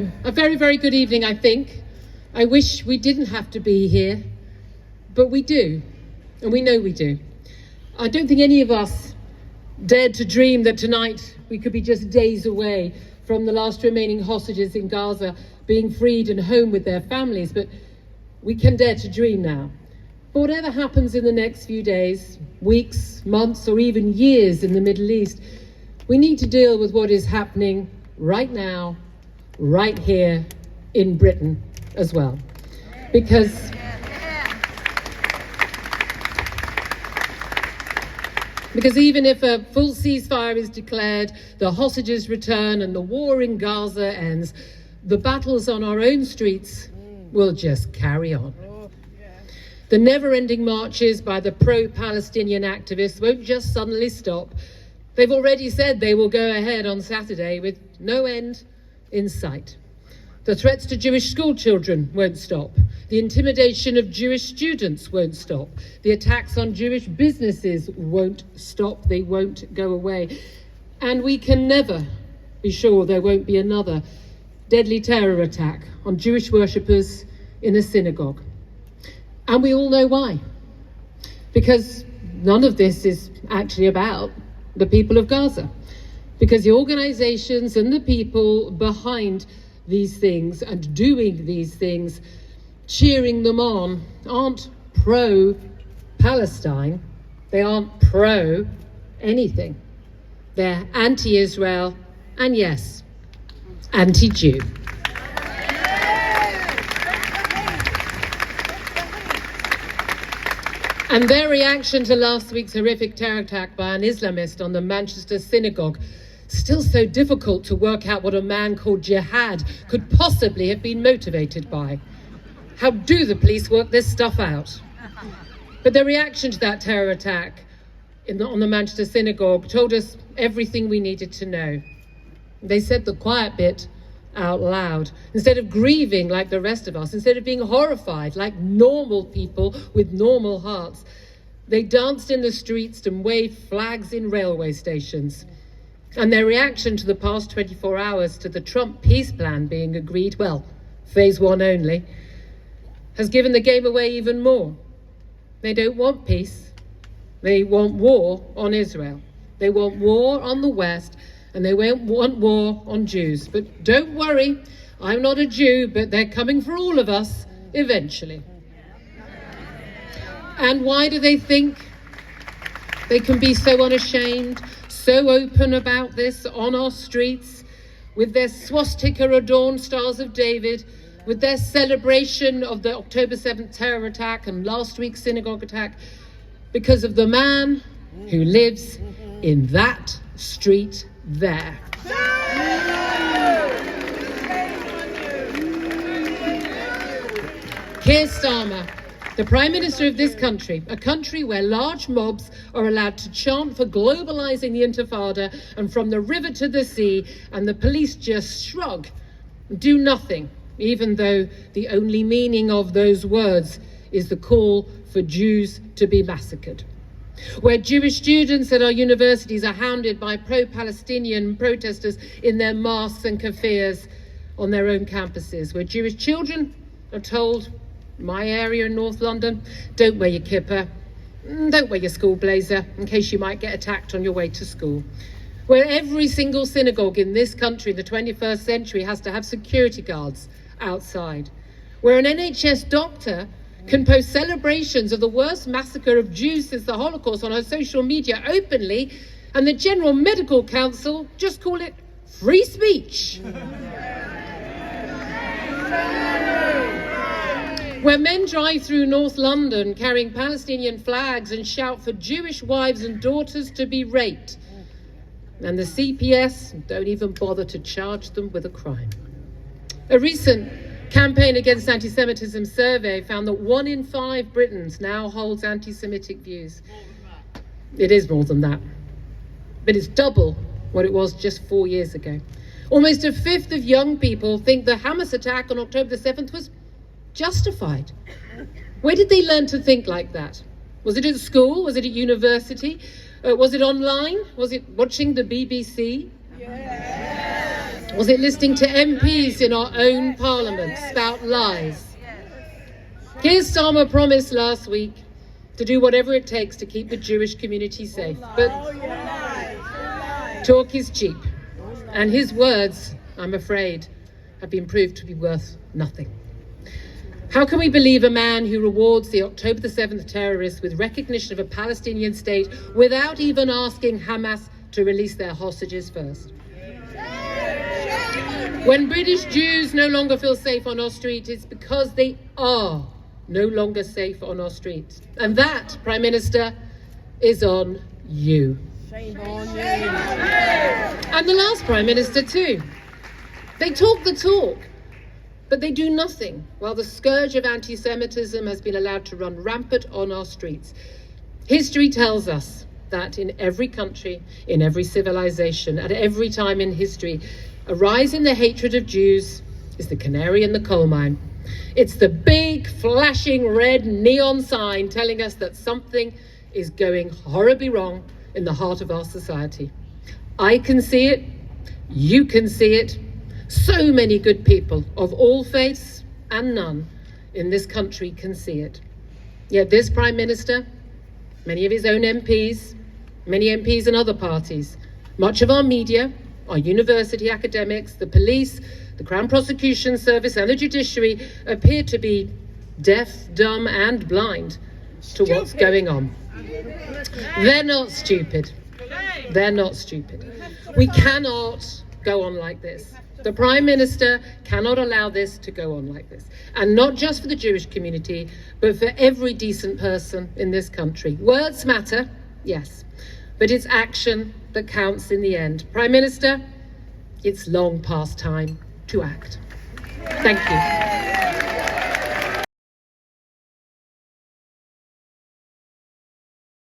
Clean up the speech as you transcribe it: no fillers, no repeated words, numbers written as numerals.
A very, very good evening, I think. I wish we didn't have to be here, but we do, and we know we do. I don't think any of us dared to dream that tonight we could be just days away from the last remaining hostages in Gaza being freed and home with their families, but we can dare to dream now. But whatever happens in the next few days, weeks, months, or even years in the Middle East, we need to deal with what is happening right now, right here in Britain as well. Because even if a full ceasefire is declared, the hostages return and the war in Gaza ends, the battles on our own streets will just carry on. The never-ending marches by the pro-Palestinian activists won't just suddenly stop. They've already said they will go ahead on Saturday with no end in sight. The threats to Jewish schoolchildren won't stop. The intimidation of Jewish students won't stop. The attacks on Jewish businesses won't stop. They won't go away. And we can never be sure there won't be another deadly terror attack on Jewish worshippers in a synagogue. And we all know why. Because none of this is actually about the people of Gaza. Because the organizations and the people behind these things and doing these things, cheering them on, aren't pro-Palestine. They aren't pro-anything. They're anti-Israel and, yes, anti-Jew. And their reaction to last week's horrific terror attack by an Islamist on the Manchester synagogue, still so difficult to work out what a man called Jihad could possibly have been motivated by. How do the police work this stuff out? But their reaction to that terror attack on the Manchester synagogue told us everything we needed to know. They said the quiet bit out loud. Instead of grieving like the rest of us, instead of being horrified like normal people with normal hearts, they danced in the streets and waved flags in railway stations. And their reaction to the past 24 hours to the Trump peace plan being agreed, well, phase one only, has given the game away even more. They don't want peace. They want war on Israel. They want war on the West, and they won't want war on Jews. But don't worry, I'm not a Jew, but they're coming for all of us eventually. And why do they think they can be so unashamed, so open about this on our streets, with their swastika-adorned Stars of David, with their celebration of the October 7th terror attack and last week's synagogue attack? Because of the man who lives in that street there. Keir Starmer, the Prime Minister of this country, a country where large mobs are allowed to chant for globalising the Intifada and from the river to the sea, and the police just shrug, do nothing, even though the only meaning of those words is the call for Jews to be massacred. Where Jewish students at our universities are hounded by pro-Palestinian protesters in their mosques and cafes on their own campuses. Where Jewish children are told, my area in North London, don't wear your kippah, don't wear your school blazer in case you might get attacked on your way to school. Where every single synagogue in this country in the 21st century has to have security guards outside. Where an NHS doctor can post celebrations of the worst massacre of Jews since the Holocaust on her social media openly, and the General Medical Council just call it free speech. Where men drive through North London carrying Palestinian flags and shout for Jewish wives and daughters to be raped, and the CPS don't even bother to charge them with a crime. A recent Campaign Against Anti-Semitism survey found that 1 in 5 Britons now holds anti-Semitic views. It is more than that, but it's double what it was just 4 years ago. Almost a fifth of young people think the Hamas attack on October the 7th was justified. Where did they learn to think like that? Was it at school? Was it at university? Was it online? Was it watching the BBC? Yes. Was it listening to MPs in our own parliament spout lies? Keir Starmer promised last week to do whatever it takes to keep the Jewish community safe. But talk is cheap, and his words, I'm afraid, have been proved to be worth nothing. How can we believe a man who rewards the October the 7th terrorists with recognition of a Palestinian state without even asking Hamas to release their hostages first? When British Jews no longer feel safe on our street, it's because they are no longer safe on our streets. And that, Prime Minister, is on you. Shame on you. And the last Prime Minister too. They talk the talk, but they do nothing while the scourge of anti-Semitism has been allowed to run rampant on our streets. History tells us that in every country, in every civilization, at every time in history, a rise in the hatred of Jews is the canary in the coal mine. It's the big, flashing red neon sign telling us that something is going horribly wrong in the heart of our society. I can see it. You can see it. So many good people of all faiths and none in this country can see it. Yet this Prime Minister, many of his own MPs, many MPs in other parties, much of our media, our university academics, the police, the Crown Prosecution Service and the judiciary appear to be deaf, dumb and blind to what's going on. They're not stupid. They're not stupid. We cannot go on like this. The Prime Minister cannot allow this to go on like this. And not just for the Jewish community, but for every decent person in this country. Words matter, yes, but it's action that counts in the end. Prime Minister, it's long past time to act. Thank you.